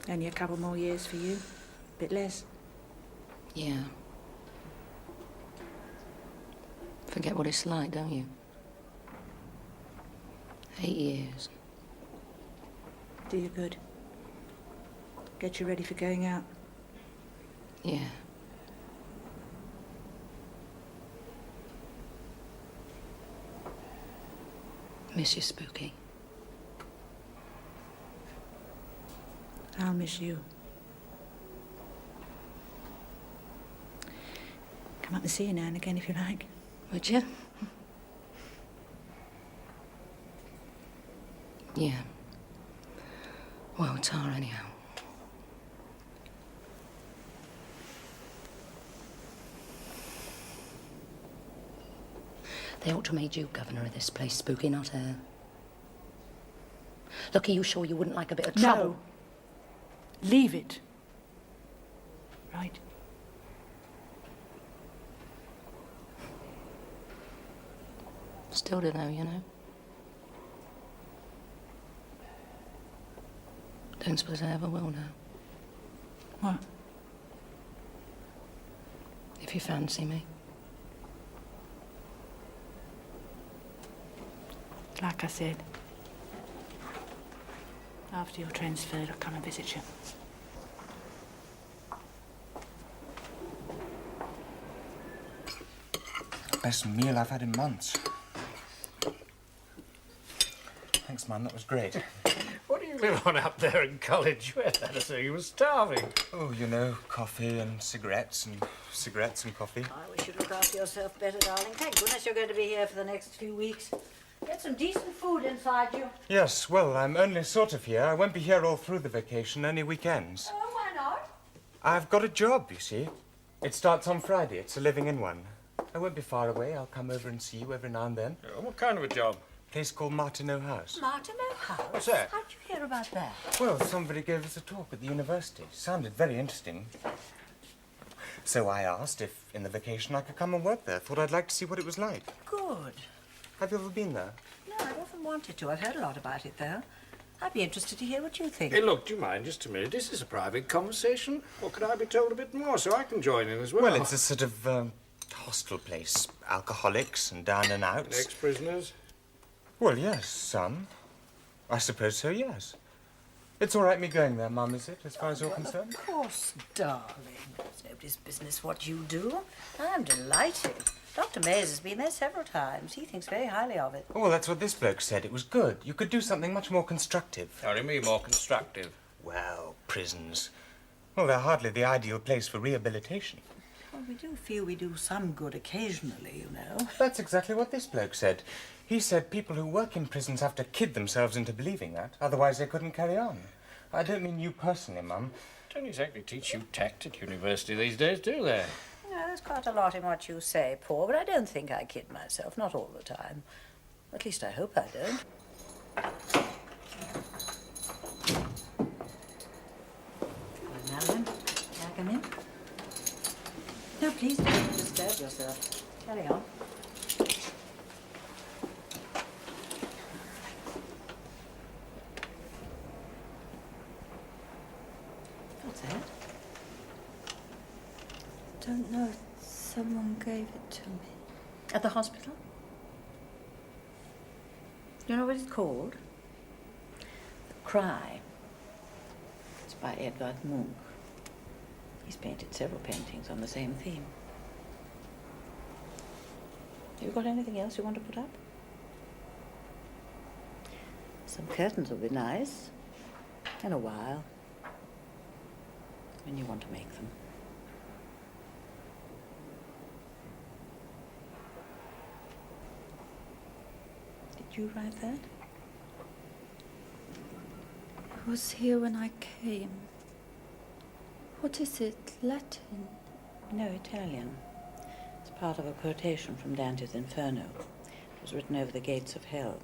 Only a couple more years for you. Bit less. Yeah. Forget what it's like, don't you? 8 years. Do you good. Get you ready for going out. Yeah. Miss you, Spooky. I'll miss you. Come up and see you now and again if you like. Would you? Yeah. Well, Tara, anyhow. They ought to have made you governor of this place, Spooky, not her. Look, are you sure you wouldn't like a bit of trouble? No. Leave it. Right. Still don't know, you know. Don't suppose I ever will now. What? If you fancy me. Like I said, after you're transferred, I'll come and visit you. Best meal I've had in months. Thanks, Mum. That was great. What do you live on up there in college? Where that so you were starving. Oh, you know, coffee and cigarettes and coffee. I wish you'd look after yourself better, darling. Thank goodness you're going to be here for the next few weeks. Get some decent food inside you. Yes, well, I'm only sort of here. I won't be here all through the vacation, only weekends. Oh, why not? I've got a job, you see. It starts on Friday. It's a living-in one. I won't be far away. I'll come over and see you every now and then. What kind of a job? A place called Martineau House. Martineau House? What's that? How'd you hear about that? Well, somebody gave us a talk at the university. Sounded very interesting. So I asked if, in the vacation, I could come and work there. Thought I'd like to see what it was like. Good. Have you ever been there? No, I've often wanted to. I've heard a lot about it, though. I'd be interested to hear what you think. Hey, look, do you mind just a minute? This is a private conversation. Or could I be told a bit more so I can join in as well? Well, it's a sort of hostel place. Alcoholics and down and outs. Ex-prisoners? Well, yes, some. I suppose so, yes. It's all right me going there, Mum, is it, as far as you're concerned? Of course, darling. It's nobody's business what you do. I'm delighted. Dr. Mays has been there several times. He thinks very highly of it. Oh, well, that's what this bloke said. It was good. You could do something much more constructive. How do you mean more constructive? Well, prisons. Well, they're hardly the ideal place for rehabilitation. Well, we do feel we do some good occasionally, you know. That's exactly what this bloke said. He said people who work in prisons have to kid themselves into believing that. Otherwise, they couldn't carry on. I don't mean you personally, Mum. Don't exactly teach you tact at university these days, do they? Yeah, there's quite a lot in what you say, Paul, but I don't think I kid myself, not all the time. At least I hope I don't. Well, now then, can I come in? No, please don't disturb yourself. Carry on. What's that? Don't know. Someone gave it to me. At the hospital? Do you know what it's called? The Cry. It's by Edvard Munch. He's painted several paintings on the same theme. Have you got anything else you want to put up? Some curtains will be nice. In a while. When you want to make them. Did you write that? It was here when I came. What is it? Latin? No, Italian. It's part of a quotation from Dante's Inferno. It was written over the gates of hell.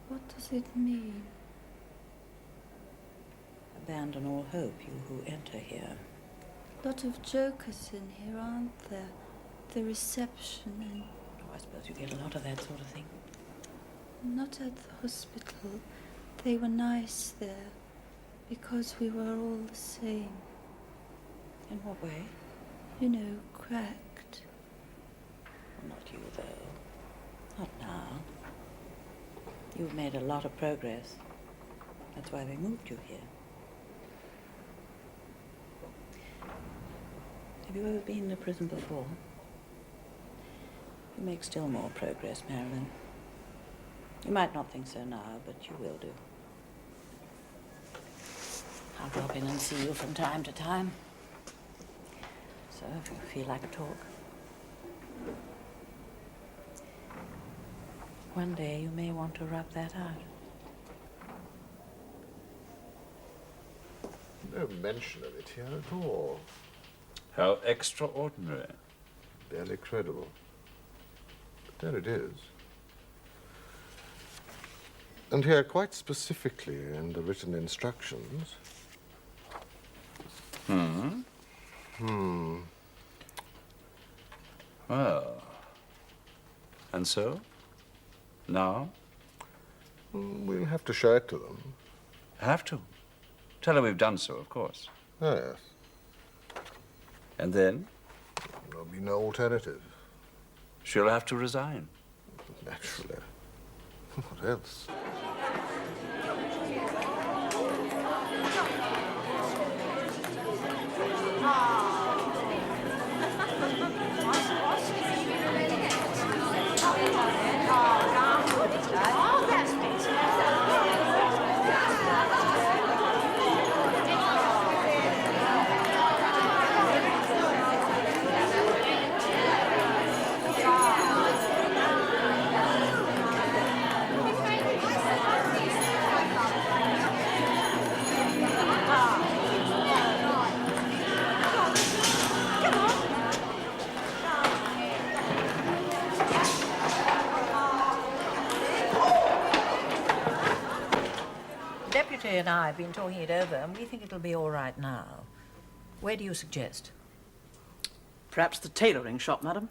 What does it mean? Abandon all hope, you who enter here. Lot of jokers in here, aren't there? The reception and... Oh, I suppose you get a lot of that sort of thing. Not at the hospital. They were nice there. Because we were all the same. In what way? You know, cracked. Well, not you, though. Not now. You've made a lot of progress. That's why they moved you here. Have you ever been in a prison before? You make still more progress, Marilyn. You might not think so now, but you will do. I'll drop in and see you from time to time. So, if you feel like a talk. One day you may want to rub that out. No mention of it here at all. How extraordinary. Barely credible. But there it is. And here, quite specifically in the written instructions. Well. And so? Now? We'll have to show it to them. Have to. Tell her we've done so, of course. Yes. And then? There'll be no alternative. She'll have to resign. Naturally. What else? The Deputy and I have been talking it over, and we think it'll be all right now. Where do you suggest? Perhaps the tailoring shop, madam?